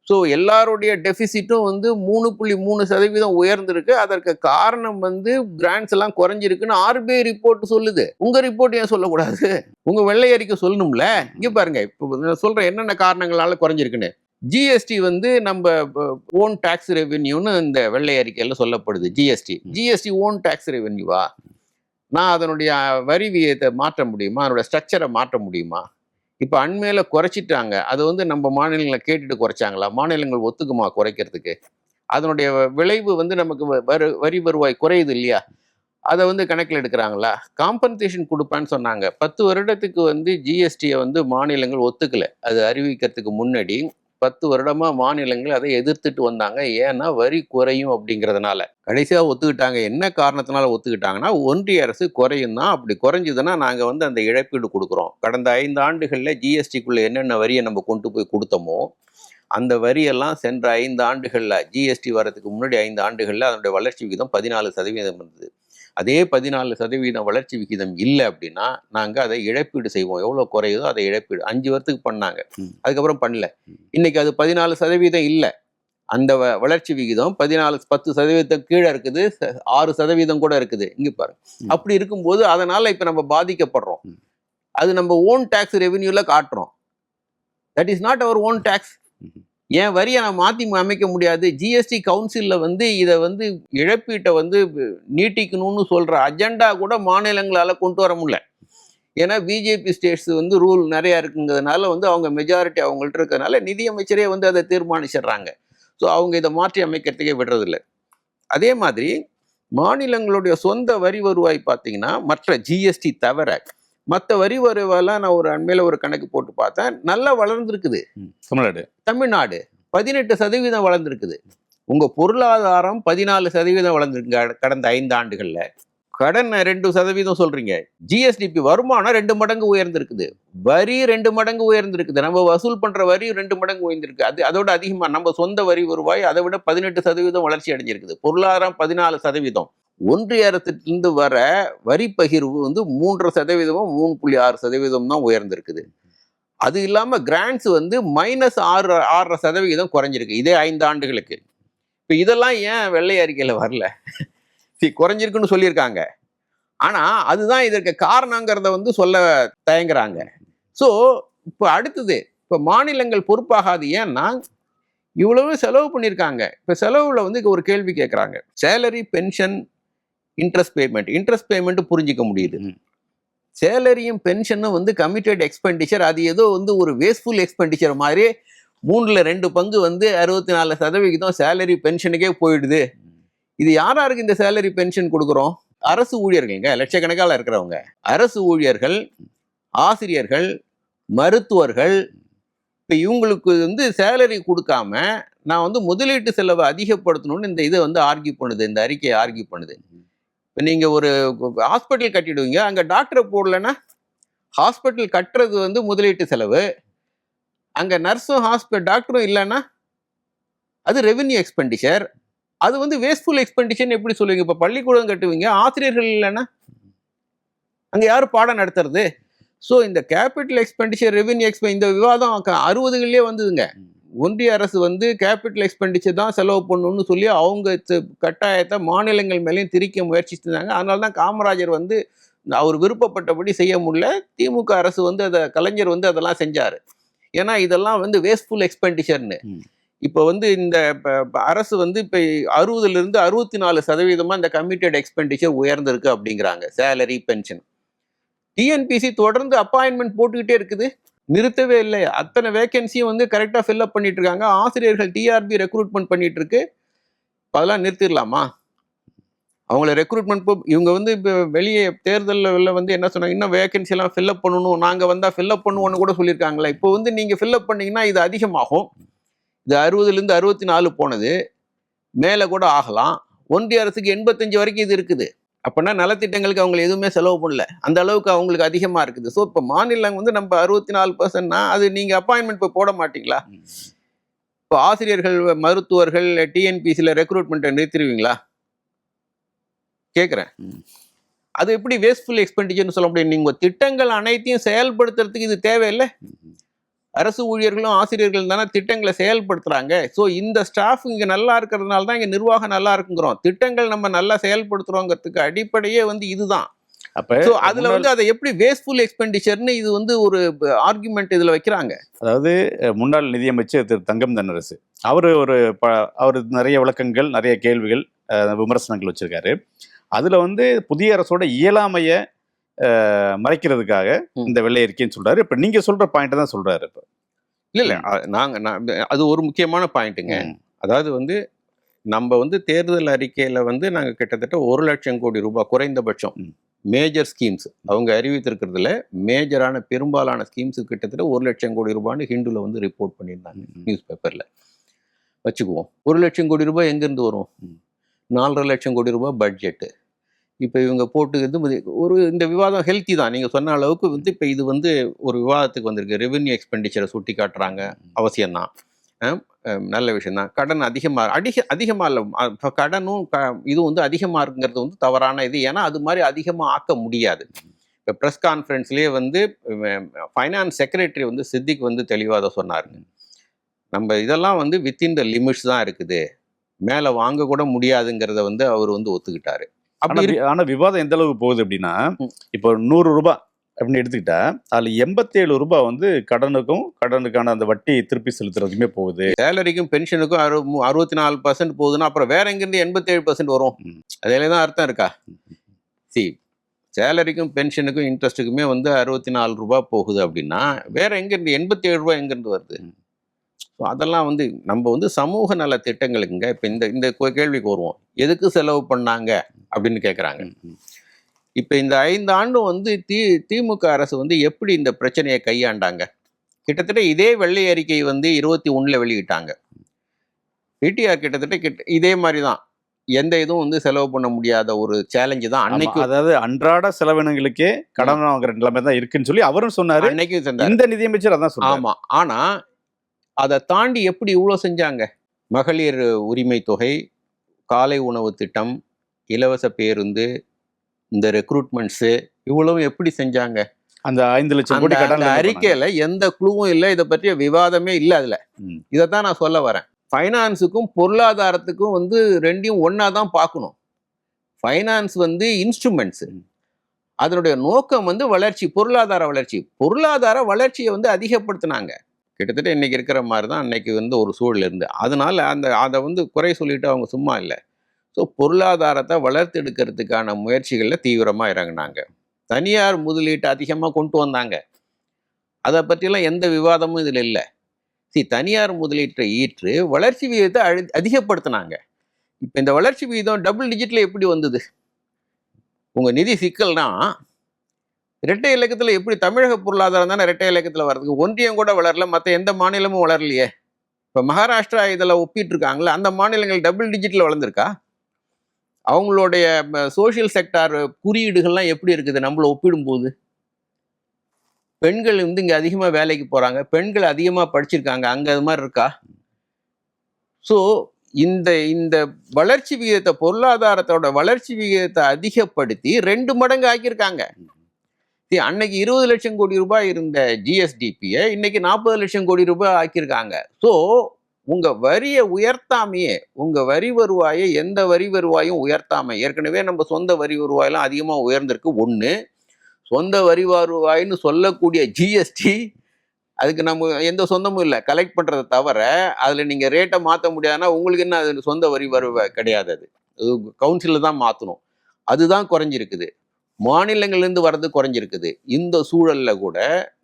ஸோ எல்லாருடைய டெபிசிட்டும் வந்து 3.3% உயர்ந்திருக்கு. அதற்கு காரணம் வந்து கிராண்ட்ஸ் எல்லாம் குறைஞ்சிருக்குன்னு ஆர்பிஐ ரிப்போர்ட் சொல்லுது. உங்க ரிப்போர்ட் ஏன் சொல்லக்கூடாது? உங்க வெள்ளை அறிக்கை சொல்லணும்ல. இங்க பாருங்க, இப்போ சொல்ற என்னென்ன காரணங்களால குறைஞ்சிருக்குன்னு. ஜிஎஸ்டி வந்து நம்ம ஓன் டாக்ஸ் ரெவென்யூன்னு இந்த வெள்ளை அறிக்கையில் சொல்லப்படுது. ஜிஎஸ்டி ஓன் டாக்ஸ் ரெவென்யூவா? நான் அதனுடைய வரி விகிதத்தை மாற்ற முடியுமா? அதனுடைய ஸ்ட்ரக்சரை மாற்ற முடியுமா? இப்போ அண்மையில் குறைச்சிட்டாங்க. அது வந்து நம்ம மாநிலங்களை கேட்டுட்டு குறைச்சாங்களா? மாநிலங்கள் ஒத்துக்குமா குறைக்கிறதுக்கு? அதனுடைய விளைவு வந்து நமக்கு வரி வருவாய் குறையுது இல்லையா? அதை வந்து கணக்கில் எடுக்கிறாங்களா? காம்பன்சேஷன் கொடுப்பான்னு சொன்னாங்க. 10 வருடத்துக்கு வந்து ஜிஎஸ்டியை வந்து மாநிலங்கள் ஒத்துக்கலை. அது அறிவிக்கிறதுக்கு முன்னாடி 10 வருடமாக மாநிலங்கள் அதை எதிர்த்துட்டு வந்தாங்க. ஏன்னா வரி குறையும் அப்படிங்கிறதுனால. கடைசியாக ஒத்துக்கிட்டாங்க. என்ன காரணத்தினால ஒத்துக்கிட்டாங்கன்னா, ஒன்றிய அரசு குறையும் தான். அப்படி குறைஞ்சதுன்னா நாங்கள் வந்து அந்த இழப்பீடு கொடுக்குறோம். கடந்த 5 ஆண்டுகளில் ஜிஎஸ்டிக்குள்ளே என்னென்ன வரியை நம்ம கொண்டு போய் கொடுத்தோமோ அந்த வரியெல்லாம் சென்ற 5 ஆண்டுகளில், ஜிஎஸ்டி வரதுக்கு முன்னாடி 5 ஆண்டுகளில் அதனுடைய வளர்ச்சி விகிதம் 14% இருந்தது. அதே 14% வளர்ச்சி விகிதம் இல்லை அப்படின்னா நாங்கள் அதை இழப்பீடு செய்வோம். எவ்வளோ குறையுதோ அதை இழப்பீடு 5 வருஷத்துக்கு பண்ணாங்க. அதுக்கப்புறம் பண்ணல. இன்னைக்கு அது 14% இல்லை. அந்த வளர்ச்சி விகிதம் 10% கீழே இருக்குது. 6% கூட இருக்குது. இங்கே பாருங்க. அப்படி இருக்கும்போது அதனால இப்போ நம்ம பாதிக்கப்படுறோம். அது நம்ம ஓன் டாக்ஸ் ரெவென்யூல காட்டுறோம். That is not our own tax. ஏன் வரியை நான் மாற்றி அமைக்க முடியாது? ஜிஎஸ்டி கவுன்சிலில் வந்து இதை வந்து இழப்பீட்டை வந்து நீட்டிக்கணும்னு சொல்கிற அஜெண்டா கூட மாநிலங்களால் கொண்டு வர முடியல. ஏன்னா பிஜேபி ஸ்டேட்ஸ் வந்து ரூல் நிறையா இருக்குங்கிறதுனால வந்து அவங்க மெஜாரிட்டி அவங்கள்ட்ட இருக்கிறதுனால நிதியமைச்சரே வந்து அதை தீர்மானிச்சிடுறாங்க. ஸோ அவங்க இதை மாற்றி அமைக்கிறதுக்கே விடுறதில்லை. அதே மாதிரி மாநிலங்களுடைய சொந்த வரி வருவாய் பார்த்தீங்கன்னா மற்ற ஜிஎஸ்டி தவிர மற்ற வரி வருவெல்லாம் நான் ஒரு அண்மையில ஒரு கணக்கு போட்டு பார்த்தேன், நல்லா வளர்ந்துருக்குது. தமிழ்நாடு தமிழ்நாடு 18% வளர்ந்துருக்குது. உங்க பொருளாதாரம் 14% வளர்ந்துருக்குங்க கடந்த 5 ஆண்டுகள்ல. கடன் 2% சொல்றீங்க. ஜிஎஸ்டிபி வருமானம் 2 மடங்கு உயர்ந்திருக்குது. வரி 2 மடங்கு உயர்ந்திருக்குது. நம்ம வசூல் பண்ற வரி 2 மடங்கு உயர்ந்திருக்கு. அதோட அதிகமா நம்ம சொந்த வரி வருவாய் அதை விட 18% வளர்ச்சி அடைஞ்சிருக்குது. பொருளாதாரம் 14%. ஒன்றிய அரசிலிருந்து வர வரி பகிர்வு வந்து 3%, 3.6% தான் உயர்ந்திருக்குது. அது இல்லாம கிராண்ட்ஸ் வந்து -6.5% குறைஞ்சிருக்கு இதே 5 ஆண்டுகளுக்கு. இப்ப இதெல்லாம் ஏன் வெள்ளை அறிக்கையில வரல? குறைஞ்சிருக்குன்னு சொல்லியிருக்காங்க. ஆனா அதுதான் இதற்கு காரணங்கிறத வந்து சொல்ல தயங்குறாங்க. ஸோ இப்போ அடுத்தது, இப்போ மாநிலங்கள் பொறுப்பாகாது. ஏன்னா இவ்வளவு செலவு பண்ணியிருக்காங்க. இப்போ செலவுல வந்து ஒரு கேள்வி கேட்குறாங்க. சேலரி, பென்ஷன், இன்ட்ரெஸ்ட் பேமெண்ட் புரிஞ்சிக்க முடியுது. சேலரியும் பென்ஷனும் வந்து கமிட்டட் எக்ஸ்பெண்டிச்சர், அது ஏதோ வந்து ஒரு வேஸ்ட்ஃபுல் எக்ஸ்பெண்டிச்சர் மாதிரி 3/2 பங்கு வந்து 64% சேலரி பென்ஷனுக்கே போயிடுது. இது யாருக்கு இந்த சேலரி பென்ஷன் கொடுக்குறோம்? அரசு ஊழியர்கள்ங்க, லட்சக்கணக்கால இருக்கிறவங்க. அரசு ஊழியர்கள், ஆசிரியர்கள், மருத்துவர்கள். இப்போ இவங்களுக்கு வந்து சேலரி கொடுக்காம நான் வந்து முதலீட்டு செலவை அதிகப்படுத்தணும்னு இந்த இதை வந்து ஆர்கியூ பண்ணுது, இந்த அறிக்கையை ஆர்கியூ பண்ணுது. இப்போ நீங்கள் ஒரு ஹாஸ்பிட்டல் கட்டிடுவீங்க, அங்கே டாக்டரை போடலைன்னா ஹாஸ்பிட்டல் கட்டுறது வந்து முதலீட்டு செலவு. அங்கே நர்ஸும் டாக்டரும் இல்லைன்னா அது ரெவென்யூ எக்ஸ்பெண்டிச்சர். அது வந்து வேஸ்ட்ஃபுல் எக்ஸ்பெண்டிச்சர் எப்படி சொல்லுவீங்க? இப்போ பள்ளிக்கூடம் கட்டுவீங்க, ஆசிரியர்கள் இல்லைன்னா அங்கே யார் பாடம் நடத்துறது? ஸோ இந்த கேபிட்டல் எக்ஸ்பெண்டிச்சர், ரெவென்யூ இந்த விவாதம் 60களிலே வந்ததுங்க. ஒன்றிய அரசு வந்து கேபிட்டல் எக்ஸ்பெண்டிச்சர் தான் செலவு பண்ணணும்னு சொல்லி அவங்க கட்டாயத்தை மாநிலங்கள் மேலேயும் திரிக்க முயற்சிச்சிருந்தாங்க. அதனால தான் காமராஜர் வந்து அவர் விருப்பப்பட்டபடி செய்ய முடியல. திமுக அரசு வந்து கலைஞர் வந்து அதெல்லாம் செஞ்சார். ஏன்னா இதெல்லாம் வந்து வேஸ்ட்ஃபுல் எக்ஸ்பெண்டிச்சர்னு. இப்போ வந்து இந்த அரசு வந்து இப்போ 60லிருந்து 64% இந்த கமிட்டட் எக்ஸ்பெண்டிச்சர் உயர்ந்திருக்கு அப்படிங்கிறாங்க. Salary, pension. டிஎன்பிசி தொடர்ந்து அப்பாயின்மெண்ட் போட்டுக்கிட்டே இருக்குது, நிறுத்தவே இல்லை. அத்தனை வேகன்சியும் வந்து கரெக்டாக ஃபில்அப் பண்ணிட்டு இருக்காங்க. ஆசிரியர்கள் டிஆர்பி ரெக்ரூட்மெண்ட் பண்ணிட்டு இருக்கு. அதெல்லாம் நிறுத்திடலாமா? அவங்கள ரெக்ரூட்மெண்ட் இவங்க வந்து இப்போ வெளியே தேர்தலில் வந்து என்ன சொன்னாங்க, இன்னும் வேகன்சி எல்லாம் ஃபில்அப் பண்ணணும், நாங்கள் வந்தால் ஃபில்அப் பண்ணுவோன்னு கூட சொல்லியிருக்காங்களே. இப்போ வந்து நீங்கள் ஃபில்அப் பண்ணீங்கன்னா இது அதிகமாகும். இது 60லிருந்து 64 போனது, மேலே கூட ஆகலாம். ஒன்றிய அரசுக்கு 85 வரைக்கும் இது இருக்குது. அப்படின்னா நலத்திட்டங்களுக்கு அவங்க எதுவுமே செலவு பண்ணல, அந்த அளவுக்கு அவங்களுக்கு அதிகமாக இருக்குது. ஸோ இப்போ மாநிலம் வந்து நம்ம 64%னா அது நீங்கள் அப்பாயின்மெண்ட் இப்போ போட மாட்டீங்களா? இப்போ ஆசிரியர்கள், மருத்துவர்கள், டிஎன்பிசியில் ரெக்ரூட்மெண்ட்டை நிறுத்திடுவீங்களா கேட்குறேன். அது எப்படி வேஸ்ட்ஃபுல் எக்ஸ்பெண்டிச்சர்னு சொல்ல முடியும்? நீங்கள் திட்டங்கள் அனைத்தையும் செயல்படுத்துறதுக்கு இது தேவையில்லை. அரசு ஊழியர்களும் ஆசிரியர்கள் தானே திட்டங்களை செயல்படுத்துறாங்க. ஸோ இந்த ஸ்டாஃப் இங்கே நல்லா இருக்கிறதுனால தான் இங்கே நிர்வாகம் நல்லா இருக்குங்கிறோம். திட்டங்கள் நம்ம நல்லா செயல்படுத்துறோங்கிறதுக்கு அடிப்படையே வந்து இதுதான். அப்போ அதில் வந்து அதை எப்படி வேஸ்ட்ஃபுல் எக்ஸ்பெண்டிச்சர்னு இது வந்து ஒரு ஆர்குமெண்ட் இதில் வைக்கிறாங்க. அதாவது முன்னாள் நிதியமைச்சர் திரு தங்கம் தென்னரசு அவர் நிறைய விளக்கங்கள், நிறைய கேள்விகள், விமர்சனங்கள் வச்சிருக்காரு. அதில் வந்து புதிய அரசோட இயலாமையை மறைக்கிறதுக்காக இந்த வெள்ளை அறிக்கைன்னு சொல்றாரு. இப்ப நீங்க சொல்ற பாயிண்ட் தான் சொல்றாரு. இப்ப இல்ல அது ஒரு முக்கியமான பாயிண்ட்டுங்க. அதாவது வந்து நம்ம வந்து தேர்தல் அறிக்கையில வந்து நாங்க கிட்டத்தட்ட 1 லட்சம் கோடி ரூபாய் குறைந்தபட்சம் மேஜர் ஸ்கீம்ஸ் அவங்க அறிவித்திருக்கிறதுல மேஜரான பெரும்பாலான ஸ்கீம்ஸ் கிட்டத்தட்ட 1 லட்சம் கோடி ரூபான்னு ஹிந்துல வந்து ரிப்போர்ட் பண்ணியிருந்தாங்க நியூஸ் பேப்பர்ல. வச்சுக்குவோம், 1 லட்சம் கோடி ரூபாய் எங்கேருந்து வரும்? 4.5 லட்சம் கோடி ரூபாய் பட்ஜெட்டு. இப்போ இவங்க போட்டுக்கிறது ஒரு இந்த விவாதம் ஹெல்த்தி தான். நீங்கள் சொன்ன அளவுக்கு வந்து இப்போ இது வந்து ஒரு விவாதத்துக்கு வந்திருக்கு. ரெவென்யூ எக்ஸ்பெண்டிச்சரை சுட்டி காட்டுறாங்க, அவசியம்தான், நல்ல விஷயம்தான். கடன் அதிகமாக இல்லை, கடனும் இதுவும் வந்து அதிகமாக இருக்குங்கிறது வந்து தவறான இது. ஏன்னா அது மாதிரி அதிகமாக ஆக்க முடியாது. இப்போ ப்ரெஸ் கான்ஃபரன்ஸ்லேயே வந்து ஃபைனான்ஸ் செக்ரட்டரி வந்து சித்திக் வந்து தெளிவாக அதை சொன்னாருங்க. நம்ம இதெல்லாம் வந்து வித்தின் த லிமிட்ஸ் தான் இருக்குது, மேலே வாங்க கூட முடியாதுங்கிறத வந்து அவர் வந்து ஒத்துக்கிட்டாரு. ஆனா விவாதம் எந்த அளவுக்கு போகுது அப்படின்னா, இப்போ 100 ரூபாய் அப்படின்னு எடுத்துக்கிட்டா அதுல 87 ரூபாய் வந்து கடனுக்கான அந்த வட்டி திருப்பி செலுத்துறதுக்குமே போகுது. சேலரிக்கும் பென்ஷனுக்கும் 64% போகுதுன்னா அப்புறம் வேற எங்கிருந்து 87% வரும்? அதிலே தான் அர்த்தம் இருக்கா? சேலரிக்கும் பென்ஷனுக்கும் இன்ட்ரெஸ்ட்டுக்குமே வந்து 64 ரூபாய் போகுது அப்படின்னா வேற எங்கிருந்து 87 ரூபாய் எங்கிருந்து வருது? ஸோ அதெல்லாம் வந்து நம்ம வந்து சமூக நல திட்டங்களுக்குங்க. இப்போ இந்த கேள்விக்கு வருவோம், எதுக்கு செலவு பண்ணாங்க அப்படின்னு கேட்குறாங்க. இப்போ இந்த 5 ஆண்டும் வந்து திமுக அரசு வந்து எப்படி இந்த பிரச்சனையை கையாண்டாங்க? கிட்டத்தட்ட இதே வெள்ளை அறிக்கை வந்து 21ல வெளியிட்டாங்க. பிடிஆர் கிட்டத்தட்ட இதே மாதிரி தான். எந்த இதுவும் வந்து செலவு பண்ண முடியாத ஒரு சேலஞ்சு தான் ஆமா, அன்னைக்கு அதாவது அன்றாட செலவினங்களுக்கே கடன் வாங்குற நிலைமை தான் இருக்குன்னு சொல்லி அவரும் சொன்னாரு. அன்னைக்கும் செஞ்சாங்க. இந்த நிதியமைச்சர் அதான் சொன்னாரு. ஆமா. ஆனா அதை தாண்டி எப்படி இவ்வளோ செஞ்சாங்க? மகளிர் உரிமை தொகை, காலை உணவு திட்டம், இலவச பேருந்து, இந்த ரெக்ரூட்மெண்ட்ஸு இவ்வளவும் எப்படி செஞ்சாங்க? அந்த 5 லட்சம் கோடி அந்த கடன் அறிக்கையில எந்த குழுவும் இல்லை, இதை பற்றிய விவாதமே இல்லை. அதுல இதைத்தான் நான் சொல்ல வரேன். ஃபைனான்ஸுக்கும் பொருளாதாரத்துக்கும் வந்து ரெண்டையும் ஒன்னா தான் பார்க்கணும். ஃபைனான்ஸ் வந்து இன்ஸ்ட்ருமெண்ட்ஸ், அதனுடைய நோக்கம் வந்து வளர்ச்சி, பொருளாதார வளர்ச்சியை வந்து அதிகப்படுத்தினாங்க. கிட்டத்தட்ட இன்னைக்கு இருக்கிற மாதிரி தான் அன்னைக்கு வந்து ஒரு சூழல் இருந்து, அதனால அதை வந்து குறை சொல்லிட்டு அவங்க சும்மா இல்லை. ஸோ பொருளாதாரத்தை வளர்த்து எடுக்கிறதுக்கான முயற்சிகளில் தீவிரமாக இறங்கினாங்க. தனியார் முதலீட்டை அதிகமாக கொண்டு வந்தாங்க. அதை பற்றிலாம் எந்த விவாதமும் இதில் இல்லை. தனியார் முதலீட்டை ஈற்று வளர்ச்சி விகிதத்தை அதிகப்படுத்தினாங்க. இப்போ இந்த வளர்ச்சி விகிதம் டபுள் டிஜிட்ல எப்படி வந்தது? உங்கள் நிதி சிக்கல்னா இரட்டை இலக்கத்தில் எப்படி? தமிழக பொருளாதாரம் தானே இரட்டை இலக்கத்தில் வர்றதுக்கு ஒன்றியம் கூட வளரல, மற்ற எந்த மாநிலமும் வளரலையே. இப்போ மகாராஷ்டிரா இதில் ஒப்பிட்டு இருக்காங்களே, அந்த மாநிலங்கள் டபுள் டிஜிட்டில் வளர்ந்துருக்கா? அவங்களுடைய சோஷியல் செக்டார் குறியீடுகள்லாம் எப்படி இருக்குது நம்மளை ஒப்பிடும்போது? பெண்கள் வந்து இங்கே அதிகமாக வேலைக்கு போகிறாங்க, பெண்கள் அதிகமாக படிச்சிருக்காங்க, அங்கே அது மாதிரி இருக்கா? ஸோ இந்த வளர்ச்சி விகிதத்தை, பொருளாதாரத்தோட வளர்ச்சி விகிதத்தை அதிகப்படுத்தி 2 மடங்கு ஆக்கியிருக்காங்க. அன்னைக்கு 20 லட்சம் கோடி ரூபாய் இருந்த ஜிஎஸ்டிபியை இன்னைக்கு 40 லட்சம் கோடி ரூபாய் ஆக்கியிருக்காங்க. ஸோ உங்க வரியை உயர்த்தாமையே, உங்க வரி வருவாயை எந்த வரி வருவாயும் உயர்த்தாம, ஏற்கனவே நம்ம சொந்த வரி வருவாயெல்லாம் அதிகமாக உயர்ந்திருக்கு. ஒன்று, சொந்த வரி வருவாயின்னு சொல்லக்கூடிய ஜிஎஸ்டி, அதுக்கு நம்ம எந்த சொந்தமும் இல்லை, கலெக்ட் பண்ணுறதை தவிர அதில் நீங்கள் ரேட்டை மாற்ற முடியாதுன்னா உங்களுக்கு என்ன, அது சொந்த வரி வருவாய் கிடையாது, அது கவுன்சிலில் தான் மாற்றணும். அதுதான் குறைஞ்சிருக்குது. மாநிலங்கள்லேருந்து வர்றது குறைஞ்சிருக்குது. இந்த சூழலில் கூட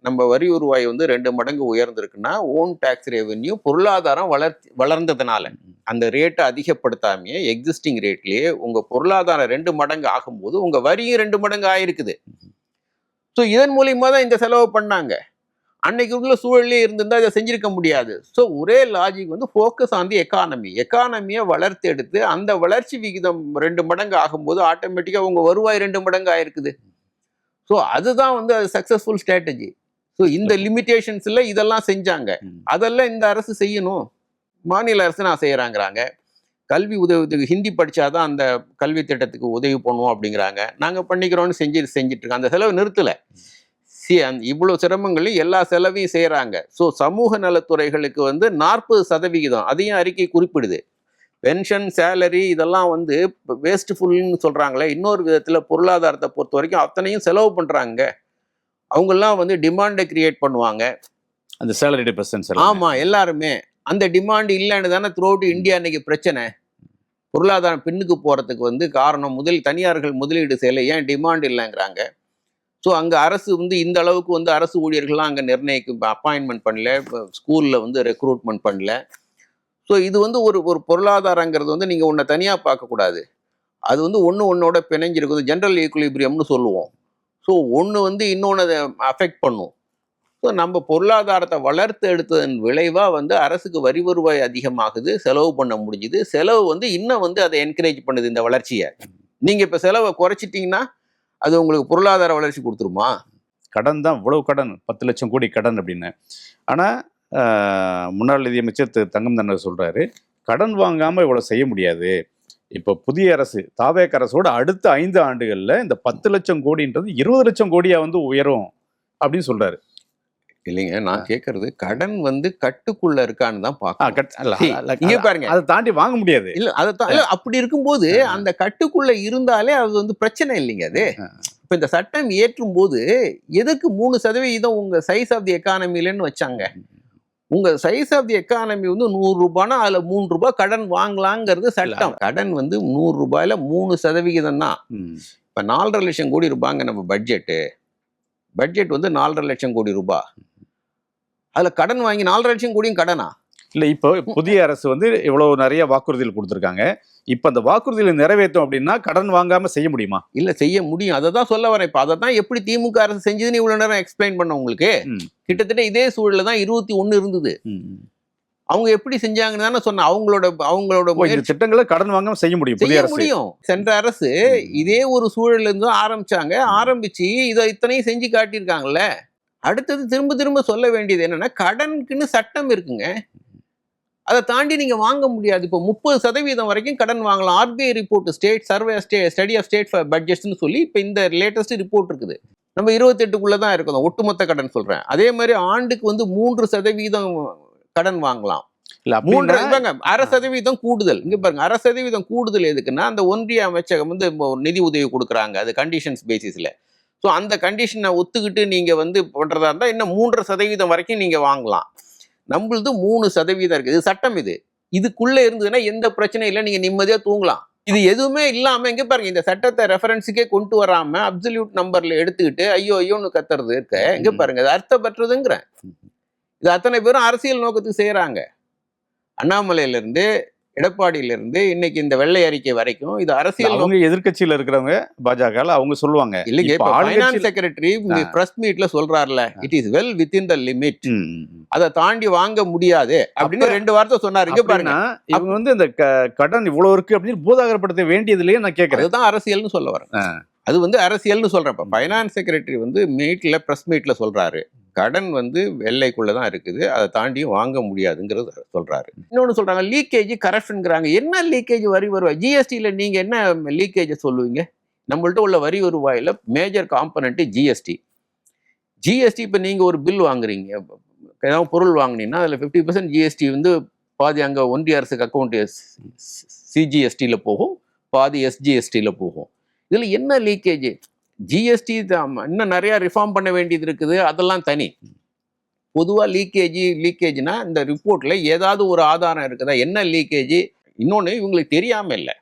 நம்ம வரி வருவாய் வந்து 2 மடங்கு உயர்ந்திருக்குன்னா ஓன் டேக்ஸ் ரெவென்யூ, பொருளாதாரம் வளர்ந்ததுனால அந்த ரேட்டை அதிகப்படுத்தாமையே எக்ஸிஸ்டிங் ரேட்லேயே உங்கள் பொருளாதாரம் 2 மடங்கு ஆகும்போது உங்கள் வரியும் 2 மடங்கு ஆயிருக்குது. ஸோ இதன் மூலியமாக தான் இந்த செலவு பண்ணாங்க. அன்னைக்கு உள்ள சூழலே இருந்திருந்தால் இதை செஞ்சிருக்க முடியாது. ஸோ ஒரே லாஜிக் வந்து ஃபோக்கஸ் ஆன் தி எக்கானமியை வளர்த்து எடுத்து அந்த வளர்ச்சி விகிதம் 2 மடங்கு ஆகும்போது ஆட்டோமேட்டிக்காக உங்கள் வருவாய் 2 மடங்கு ஆயிருக்குது. ஸோ அதுதான் வந்து அது சக்ஸஸ்ஃபுல் ஸ்ட்ராட்டஜி. ஸோ இந்த லிமிட்டேஷன்ஸில் இதெல்லாம் செஞ்சாங்க. அதெல்லாம் இந்த அரசு செய்யணும். மாநில அரசு நான் செய்கிறாங்கிறாங்க. கல்வி உதவிக்கு ஹிந்தி படித்தாதான் அந்த கல்வி திட்டத்துக்கு உதவி பண்ணுவோம் அப்படிங்கிறாங்க. நாங்கள் பண்ணிக்கிறோன்னு செஞ்சுட்டு இருக்கோம். அந்த செலவு நிறுத்தலை. இவ்வளோ சிரமங்களையும் எல்லா செலவையும் செய்கிறாங்க. ஸோ சமூக நலத்துறைகளுக்கு வந்து 40%, அதையும் அறிக்கை குறிப்பிடுது. பென்ஷன், சேலரி இதெல்லாம் வந்து வேஸ்ட்ஃபுல்னு சொல்கிறாங்களே, இன்னொரு விதத்தில் பொருளாதாரத்தை பொறுத்த வரைக்கும் அத்தனையும் செலவு பண்ணுறாங்க. அவங்கெல்லாம் வந்து டிமாண்டை கிரியேட் பண்ணுவாங்க. அந்த சேலரி டிபர்சன்ஸ். ஆமாம், எல்லாருமே அந்த டிமாண்ட் இல்லைன்னு தானே த்ரூ அவுட் இந்தியா இன்னைக்கு பிரச்சனை. பொருளாதாரம் பின்னுக்கு போகிறதுக்கு வந்து காரணம் தனியார்கள் முதலீடு செய்யலை, ஏன் டிமாண்ட் இல்லைங்கிறாங்க. ஸோ அங்கே அரசு வந்து இந்த அளவுக்கு வந்து அரசு ஊழியர்கள்லாம் அங்கே அப்பாயின்மெண்ட் பண்ணல, ஸ்கூலில் வந்து ரெக்ரூட்மெண்ட் பண்ணல. ஸோ இது வந்து ஒரு பொருளாதாரங்கிறது வந்து நீங்கள் ஒன்றை தனியாக பார்க்கக்கூடாது. அது வந்து ஒன்றோட பிணைஞ்சிருக்குது, ஜென்ரல் ஈக்குலிபிரியம்னு சொல்லுவோம். ஸோ ஒன்று வந்து இன்னொன்று அதை அஃபெக்ட் பண்ணும். ஸோ நம்ம பொருளாதாரத்தை வளர்த்து எடுத்ததன் விளைவாக வந்து அரசுக்கு வரி வருவாய் அதிகமாகுது, செலவு பண்ண முடிஞ்சுது. செலவு வந்து இன்னும் வந்து அதை என்கரேஜ் பண்ணுது இந்த வளர்ச்சியை. நீங்கள் இப்போ செலவை குறைச்சிட்டிங்கன்னா அது உங்களுக்கு பொருளாதார வளர்ச்சி கொடுத்துருமா? கடன் தான், இவ்வளவு கடன், 10 லட்சம் கோடி கடன் அப்படின்னு. ஆனால் முன்னாள் நிதியமைச்சர் திரு தங்கம் தென்னரசு சொல்கிறாரு, கடன் வாங்காமல் இவ்வளோ செய்ய முடியாது. இப்போ புதிய அரசு, தாவேக அரசோட அடுத்த 5 ஆண்டுகளில் இந்த 10 லட்சம் கோடின்றது 20 லட்சம் கோடியாக வந்து உயரும் அப்படின்னு சொல்கிறாரு. இல்லைங்க, நான் கேட்கறது கடன் வந்து கட்டுக்குள்ள இருக்கான்னு தான் பார்க்க. இங்கே பாருங்க, அதை தாண்டி வாங்க முடியாது. இல்லை, அப்படி இருக்கும்போது அந்த கட்டுக்குள்ள இருந்தாலே அது வந்து பிரச்சனை இல்லைங்க. அது இப்போ இந்த சட்டம் ஏற்றும் போது எதுக்கு 3% உங்க சைஸ் ஆஃப் தி எக்கானமிலன்னு வச்சாங்க? உங்க சைஸ் ஆஃப் தி எக்கானமி வந்து 100 ரூபாய்னா அதுல 3 ரூபாய் கடன் வாங்கலாங்கிறது சட்டம். கடன் வந்து 100 ரூபாயில 3% தான். இப்போ 4.5 லட்சம் கோடி ரூபாங்க நம்ம பட்ஜெட் வந்து 4.5 லட்சம் கோடி ரூபாய். அதுல கடன் வாங்கி 4.5 லட்சம் கோடியும் கடனா? இல்லை, இப்போ புதிய அரசு வந்து இவ்வளவு நிறைய வாக்குறுதிகள் கொடுத்துருக்காங்க. இப்ப அந்த வாக்குறுதிகளை நிறைவேற்றும் அப்படின்னா கடன் வாங்காம செய்ய முடியுமா? இல்ல செய்ய முடியும். அதை தான் சொல்ல வரேன். இப்ப அதை தான் எப்படி திமுக அரசு செஞ்சதுன்னு இவ்வளவு நேரம் எக்ஸ்பிளைன் பண்ண உங்களுக்கு. ம். கிட்டத்தட்ட இதே சூழல்ல தான் 21 இருந்தது. அவங்க எப்படி செஞ்சாங்கன்னு தானே சொன்னேன். அவங்களோட இந்த முயற்சி திட்டங்களை கடன் வாங்காம செய்ய முடியும் புதிய செய்ய அரசு. முடியும். சென்ற அரசு இதே ஒரு சூழல்ல இருந்து தான் ஆரம்பிச்சாங்க. ஆரம்பிச்சு இதை இத்தனையும் செஞ்சு காட்டியிருக்காங்கல்ல. அடுத்தது திரும்ப திரும்ப சொல்ல வேண்டியது என்னன்னா, கடனுக்குன்னு சட்டம் இருக்குங்க. அதை தாண்டி நீங்க வாங்க முடியாது. இப்போ 30% வரைக்கும் கடன் வாங்கலாம். RBI report state survey study of state பட்ஜெட்ஸ்னு சொல்லி இப்போ இந்த லேட்டஸ்ட் ரிப்போர்ட் இருக்குது. நம்ம 28க்குள்ள தான் இருக்கோம் ஒட்டுமொத்த கடன் சொல்றேன். அதே மாதிரி ஆண்டுக்கு வந்து 3% கடன் வாங்கலாம். இல்ல 1% கூடுதல். இங்க பாருங்க, 1% கூடுதல் எதுக்குன்னா, அந்த ஒன்றிய அமைச்சகம் வந்து ஒரு நிதி உதவி கொடுக்குறாங்க, அது கண்டிஷன்ஸ் பேசிஸ்ல. ஸோ அந்த கண்டிஷனை ஒத்துக்கிட்டு நீங்க வந்து பண்றதா இருந்தா இன்னும் 3% வரைக்கும் நீங்க வாங்கலாம். நம்மளது 3% இருக்கு. இது சட்டம். இதுக்குள்ள இருந்ததுன்னா எந்த பிரச்சனையும் இல்லை, நீங்க நிம்மதியா தூங்கலாம். இது எதுவுமே இல்லாம இங்க பாருங்க, இந்த சட்டத்தை ரெஃபரன்ஸுக்கே கொண்டு வராம அப்சல்யூட் நம்பர்ல எடுத்துக்கிட்டு ஐயோன்னு கத்துறது இருக்க. இங்க பாருங்க, இது அர்த்தப்பற்றதுங்கிறேன். இது அத்தனை பேரும் அரசியல் நோக்கத்துக்கு செய்யறாங்க. அண்ணாமலையில இருந்து எடப்பாடியில இருந்து இன்னைக்கு இந்த வெள்ளை அறிக்கை வரைக்கும் இது அரசியல். அவங்க எதிர்க்கட்சியில இருக்கிறவங்க பாஜக அவங்க சொல்லுவாங்க. இல்லைங்க, இப்ப ஃபைனான்ஸ் செக்ரட்டரி பிரஸ் மீட்ல சொல்றாருல, it is well within the limit, அதை தாண்டி வாங்க முடியாது அப்படின்னு 2 வார்த்தை சொன்னாரு. இங்க பாருங்க, இவங்க வந்து இந்த கடன் இவ்வளவு இருக்கு அப்படின்னு பூதாகரப்படுத்த வேண்டியது இல்லையே நான் கேட்கறேன். அதுதான் அரசியல்னு சொல்ல வரேன். அது வந்து அரசியல்னு சொல்றேன். இப்ப ஃபைனான்ஸ் செக்ரட்டரி வந்து பிரஸ் மீட்ல சொல்றாரு, கடன் வந்து வெள்ளைக்குள்ளதான் இருக்குது, அதை தாண்டியும் வாங்க முடியாதுங்கிறது சொல்றாரு. இன்னொன்னு சொல்றாங்க, லீக்கேஜ் கரப்ஷன்ங்கிறாங்க. என்ன லீக்கேஜ்? வரி வருவாய். ஜிஎஸ்டியில நீங்க என்ன லீக்கேஜ் சொல்லுவீங்க? நம்மள்ட்ட உள்ள வரி வருவாயில மேஜர் காம்பனண்ட் ஜிஎஸ்டி. இப்ப நீங்க ஒரு பில் வாங்குறீங்க, ஏதாவது பொருள் வாங்கினீங்கன்னா அதுல 50% ஜிஎஸ்டி வந்து பாதி அங்க ஒன்றிய அரசுக்கு அக்கௌண்ட் சிஜிஎஸ்டியில போகும், பாதி எஸ்ஜிஎஸ்டியில போகும். இதுல என்ன லீக்கேஜ்? ஜிஎஸ்டி இன்னும் நிறைய ரிஃபார்ம் பண்ண வேண்டியது இருக்குது, அதெல்லாம் தனி. பொதுவாக லீக்கேஜ்னா இந்த ரிப்போர்ட்ல ஏதாவது ஒரு ஆதாரம் இருக்குதா? என்ன லீக்கேஜ்? இன்னொன்று இவங்களுக்கு தெரியாம இல்லை.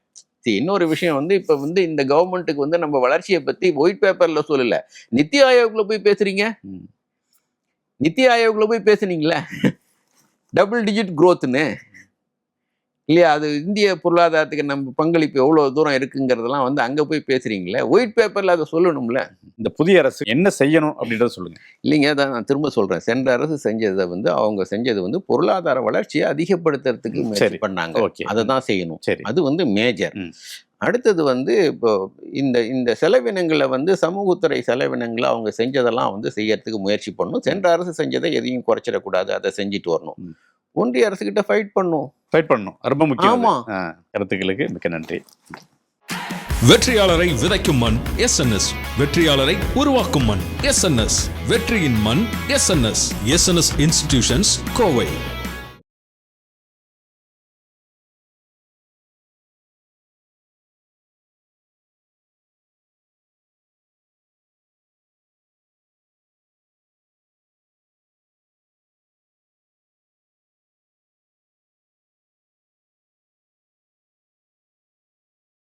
இன்னொரு விஷயம் வந்து இப்போ வந்து இந்த கவர்மெண்ட்டுக்கு வந்து நம்ம வளர்ச்சியை பத்தி ஒயிட் பேப்பர்ல சொல்லல, நித்தி ஆயோக்ல போய் பேசுறீங்க. நித்தி ஆயோக்ல போய் பேசுனீங்களே டபுள் டிஜிட் growthன்னு இல்லையா? அது இந்திய பொருளாதாரத்துக்கு நம்ம பங்களிப்பு எவ்வளவு தூரம் இருக்குங்கிறதெல்லாம் வந்து அங்க போய் பேசுறீங்களே, ஒயிட் பேப்பர்ல அதை சொல்லணும்ல. இந்த புதிய அரசு என்ன செய்யணும் அப்படின்றத சொல்லுங்க. இல்லைங்க, அதான் நான் திரும்ப சொல்றேன். சென்ற அரசு செஞ்சதை வந்து அவங்க செஞ்சது வந்து பொருளாதார வளர்ச்சியை அதிகப்படுத்துறதுக்கு முயற்சி பண்ணாங்க. அதை தான் செய்யணும். அது வந்து மேஜர். அடுத்தது வந்து இப்போ இந்த செலவினங்களை வந்து சமூகத்துறை செலவினங்களை அவங்க செஞ்சதெல்லாம் வந்து செய்யறதுக்கு முயற்சி பண்ணணும். சென்ற அரசு செஞ்சதை எதையும் குறைச்சிடக்கூடாது, அதை செஞ்சுட்டு வரணும். ஒன்றிய அரசு கிட்ட ஃபைட் பண்ணணும். ரொம்ப முக்கியம். கருத்துக்களுக்கு மிக்க நன்றி. வெற்றியாளரை விதைக்கும் மண் எஸ்என்எஸ், வெற்றியாளரை உருவாக்கும் மண் எஸ்என்எஸ், வெற்றியின் மண் எஸ்என்எஸ். SNS institutions, Kovai.